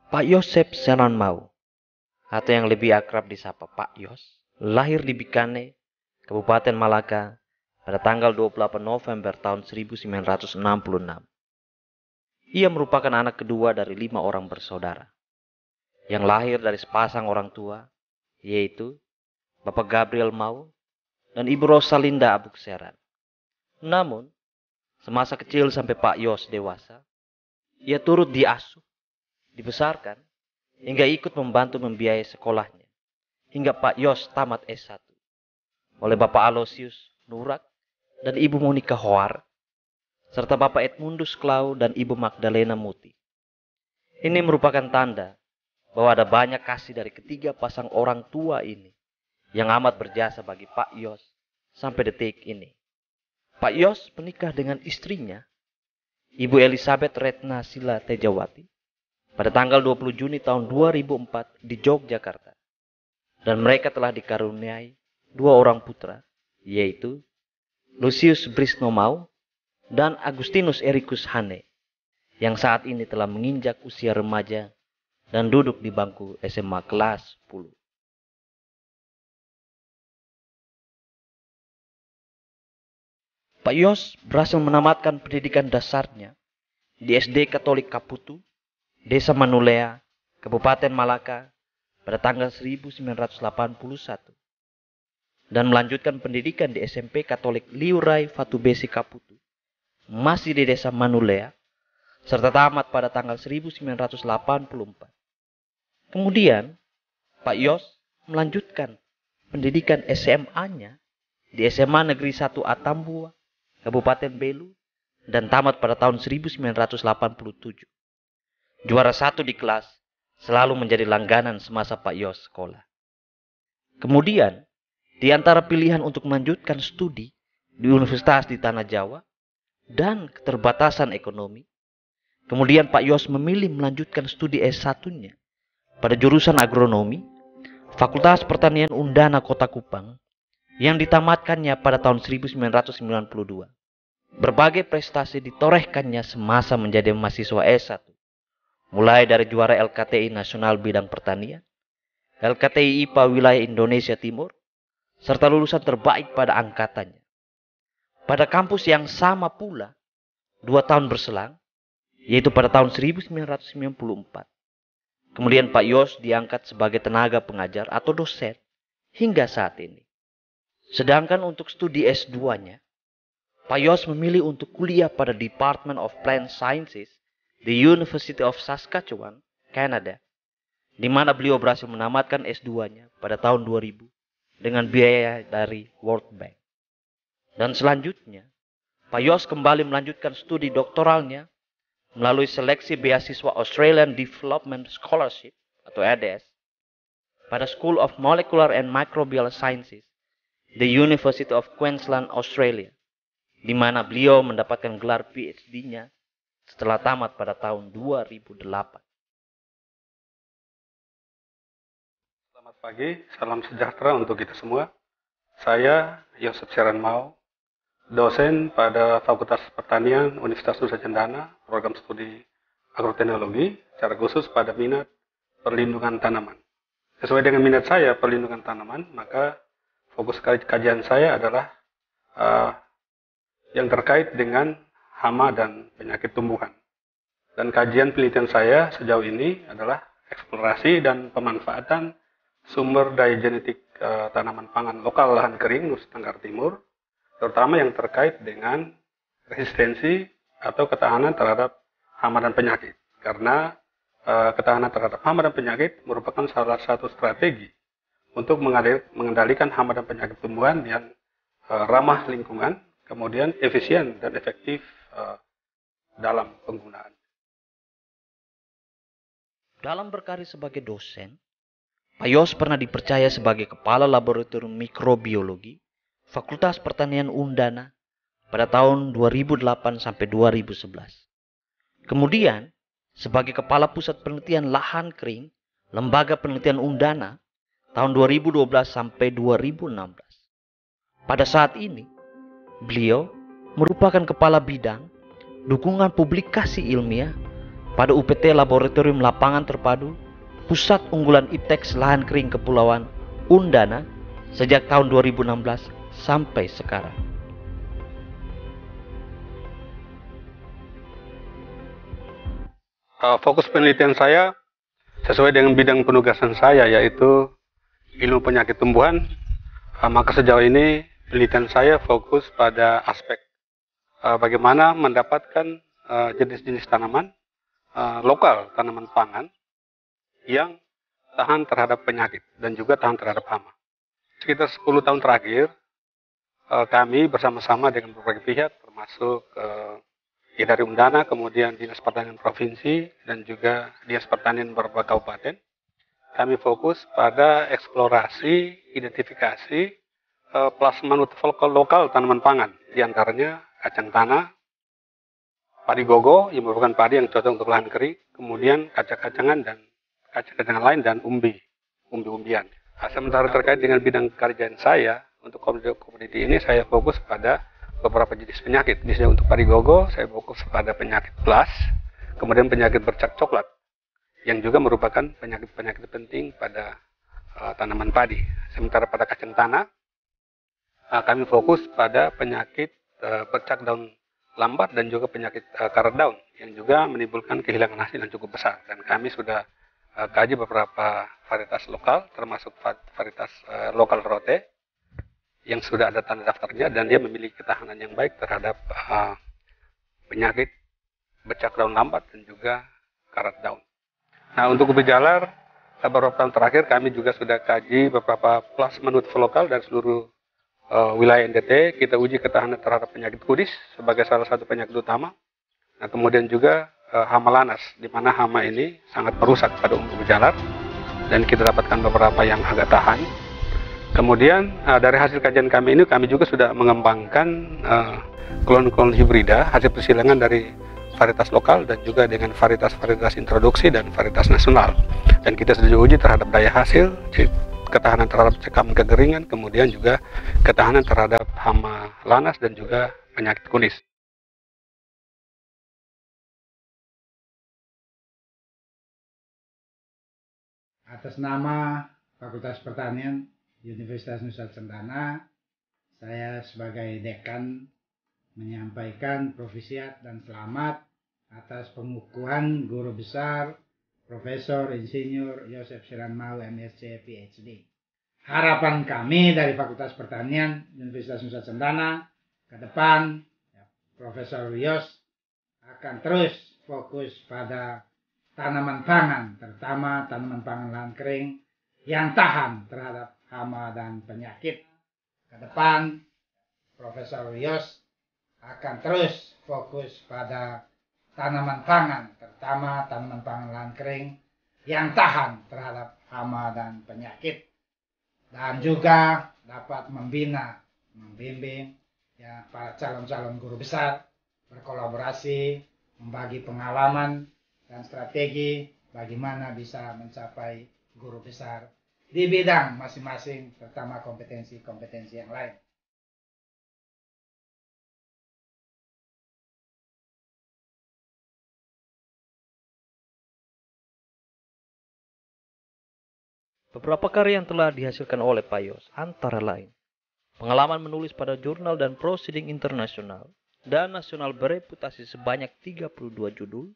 Pak Yosep Senonmau, atau yang lebih akrab disapa Pak Yos, lahir di Bikane, Kabupaten Malaka, pada tanggal 28 November tahun 1966. Ia merupakan anak kedua dari 5 orang bersaudara, yang lahir dari sepasang orang tua, yaitu Bapak Gabriel Mau dan Ibu Rosalinda Abukseran. Namun, semasa kecil sampai Pak Yos dewasa, ia turut diasuh, dibesarkan, hingga ikut membantu membiayai sekolahnya, hingga Pak Yos tamat S1 oleh Bapak Alosius Nurak dan Ibu Monika Hoar, serta Bapak Edmundus Klau dan Ibu Magdalena Muti. Ini merupakan tanda bahwa ada banyak kasih dari ketiga pasang orang tua ini yang amat berjasa bagi Pak Yos sampai detik ini. Pak Yos menikah dengan istrinya, Ibu Elizabeth Retna Sila Tejawati, pada tanggal 20 Juni tahun 2004 di Yogyakarta. Dan mereka telah dikaruniai 2 orang putra, yaitu Lucius Brisno Mau dan Agustinus Ericus Hane, yang saat ini telah menginjak usia remaja dan duduk di bangku SMA kelas 10. Pak Yos berhasil menamatkan pendidikan dasarnya di SD Katolik Kaputu, Desa Manulea, Kabupaten Malaka, pada tanggal 1981, dan melanjutkan pendidikan di SMP Katolik Liurai Fatubesi Kaputu, masih di Desa Manulea, serta tamat pada tanggal 1984. Kemudian, Pak Yos melanjutkan pendidikan SMA-nya di SMA Negeri 1 Atambua, Kabupaten Belu, dan tamat pada tahun 1987. Juara 1 di kelas, selalu menjadi langganan semasa Pak Yos sekolah. Kemudian, di antara pilihan untuk melanjutkan studi di universitas di Tanah Jawa dan keterbatasan ekonomi, kemudian Pak Yos memilih melanjutkan studi S1-nya pada jurusan agronomi, Fakultas Pertanian Undana Kota Kupang, yang ditamatkannya pada tahun 1992. Berbagai prestasi ditorehkannya semasa menjadi mahasiswa S1, mulai dari juara LKTI Nasional Bidang Pertanian, LKTI IPA Wilayah Indonesia Timur, serta lulusan terbaik pada angkatannya. Pada kampus yang sama pula, 2 tahun berselang, yaitu pada tahun 1994. Kemudian Pak Yos diangkat sebagai tenaga pengajar atau dosen hingga saat ini. Sedangkan untuk studi S2-nya, Pak Yos memilih untuk kuliah pada Department of Plant Sciences di University of Saskatchewan, Canada, di mana beliau berhasil menamatkan S2-nya pada tahun 2000 dengan biaya dari World Bank. Dan selanjutnya, Pak Yos kembali melanjutkan studi doktoralnya melalui seleksi beasiswa Australian Development Scholarship atau ADS pada School of Molecular and Microbial Sciences, the University of Queensland, Australia, di mana beliau mendapatkan gelar PhD-nya setelah tamat pada tahun 2008. Selamat pagi, salam sejahtera untuk kita semua. Saya Yosep Senonmau, dosen pada Fakultas Pertanian Universitas Nusa Cendana, program studi agroteknologi, secara khusus pada minat perlindungan tanaman. Sesuai dengan minat saya perlindungan tanaman, maka fokus kajian saya adalah yang terkait dengan hama dan penyakit tumbuhan. Dan kajian penelitian saya sejauh ini adalah eksplorasi dan pemanfaatan sumber daya genetik tanaman pangan lokal lahan kering Nusa Tenggara Timur, terutama yang terkait dengan resistensi atau ketahanan terhadap hama dan penyakit. Karena ketahanan terhadap hama dan penyakit merupakan salah satu strategi untuk mengendalikan hama dan penyakit tumbuhan yang ramah lingkungan, kemudian efisien dan efektif dalam penggunaan. Dalam berkarir sebagai dosen, Pak Yos pernah dipercaya sebagai Kepala Laboratorium Mikrobiologi Fakultas Pertanian Undana pada tahun 2008 sampai 2011. Kemudian, sebagai Kepala Pusat Penelitian Lahan Kering Lembaga Penelitian Undana tahun 2012 sampai 2016. Pada saat ini, beliau merupakan Kepala Bidang Dukungan Publikasi Ilmiah pada UPT Laboratorium Lapangan Terpadu Pusat Unggulan Iptek Lahan Kering Kepulauan Undana sejak tahun 2016 sampai sekarang. Fokus penelitian saya sesuai dengan bidang penugasan saya, yaitu ilmu penyakit tumbuhan. Maka sejauh ini penelitian saya fokus pada aspek bagaimana mendapatkan jenis-jenis tanaman lokal, tanaman pangan yang tahan terhadap penyakit dan juga tahan terhadap hama. Sekitar 10 tahun terakhir, kami bersama-sama dengan berbagai pihak, termasuk dari Undana, kemudian Dinas Pertanian Provinsi, dan juga Dinas Pertanian beberapa kabupaten, kami fokus pada eksplorasi, identifikasi plasma nutrifol lokal tanaman pangan, diantaranya kacang tanah, padi gogo yang merupakan padi yang cocok untuk lahan kering, kemudian kacang-kacangan lain, dan umbi-umbian. Sementara terkait dengan bidang kerjaan saya, untuk komoditi ini saya fokus pada beberapa jenis penyakit. Misalnya untuk padi gogo, saya fokus pada penyakit blast, kemudian penyakit bercak coklat, yang juga merupakan penyakit-penyakit penting pada tanaman padi. Sementara pada kacang tanah, kami fokus pada penyakit bercak daun lambat dan juga penyakit karat daun, yang juga menimbulkan kehilangan hasil yang cukup besar. Dan kami sudah kaji beberapa varietas lokal, termasuk varietas lokal rote, yang sudah ada tanda daftarnya dan dia memiliki ketahanan yang baik terhadap penyakit bercak daun lambat dan juga karat daun. Nah, untuk ubi jalar, beberapa tahun terakhir kami juga sudah kaji beberapa plasma nutrifol lokal dari seluruh wilayah NTT. Kita uji ketahanan terhadap penyakit kudis sebagai salah satu penyakit utama. Nah, kemudian juga hama lanas, di mana hama ini sangat merusak pada ubi jalar dan kita dapatkan beberapa yang agak tahan. Kemudian dari hasil kajian kami ini, kami juga sudah mengembangkan klon-klon hibrida, hasil persilangan dari varietas lokal dan juga dengan varietas-varietas introduksi dan varietas nasional. Dan kita sudah uji terhadap daya hasil, ketahanan terhadap cekam kekeringan, kemudian juga ketahanan terhadap hama lanas dan juga penyakit kunis. Atas nama Fakultas Pertanian Universitas Nusa Cendana, saya sebagai dekan menyampaikan profisiat dan selamat atas pengukuhan Guru Besar Profesor Insinyur Yosef Siranmau MSc PhD. Harapan kami dari Fakultas Pertanian Universitas Nusa Cendana ke depan, Profesor Yos akan terus fokus pada tanaman pangan, terutama tanaman pangan lahan kering yang tahan terhadap hama dan penyakit. Ke depan, Profesor Yos akan terus fokus pada tanaman pangan, terutama tanaman pangan lahan kering yang tahan terhadap hama dan penyakit, dan juga dapat membimbing para calon-calon guru besar berkolaborasi, membagi pengalaman dan strategi bagaimana bisa mencapai guru besar di bidang masing-masing, terutama kompetensi-kompetensi yang lain. Beberapa karya yang telah dihasilkan oleh Pak Yos antara lain pengalaman menulis pada jurnal dan proceeding internasional dan nasional bereputasi sebanyak 32 judul,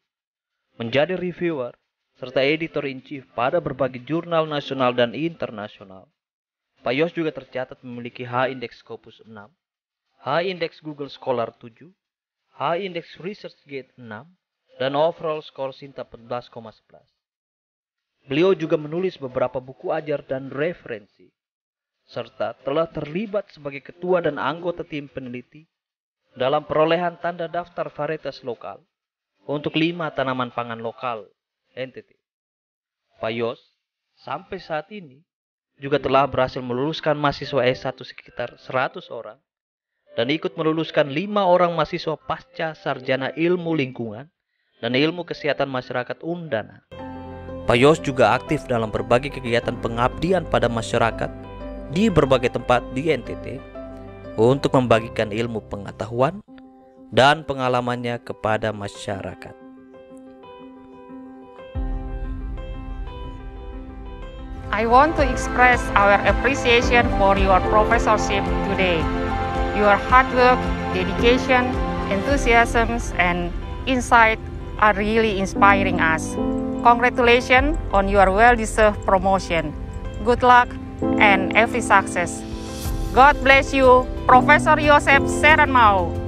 menjadi reviewer serta editor-in-chief pada berbagai jurnal nasional dan internasional. Pak Yos juga tercatat memiliki H-Index Scopus 6, H-Index Google Scholar 7, H-Index ResearchGate 6, dan overall score Sinta 14,11. Beliau juga menulis beberapa buku ajar dan referensi, serta telah terlibat sebagai ketua dan anggota tim peneliti dalam perolehan tanda daftar varietas lokal untuk 5 tanaman pangan lokal NTT. Pak Yos sampai saat ini juga telah berhasil meluluskan mahasiswa S1 sekitar 100 orang dan ikut meluluskan 5 orang mahasiswa pasca sarjana ilmu lingkungan dan ilmu kesehatan masyarakat Undana. Pak Yos juga aktif dalam berbagai kegiatan pengabdian pada masyarakat di berbagai tempat di NTT untuk membagikan ilmu pengetahuan dan pengalamannya kepada masyarakat. I want to express our appreciation for your professorship today. Your hard work, dedication, enthusiasm, and insight are really inspiring us. Congratulations on your well-deserved promotion. Good luck and every success. God bless you, Professor Joseph Seranmau.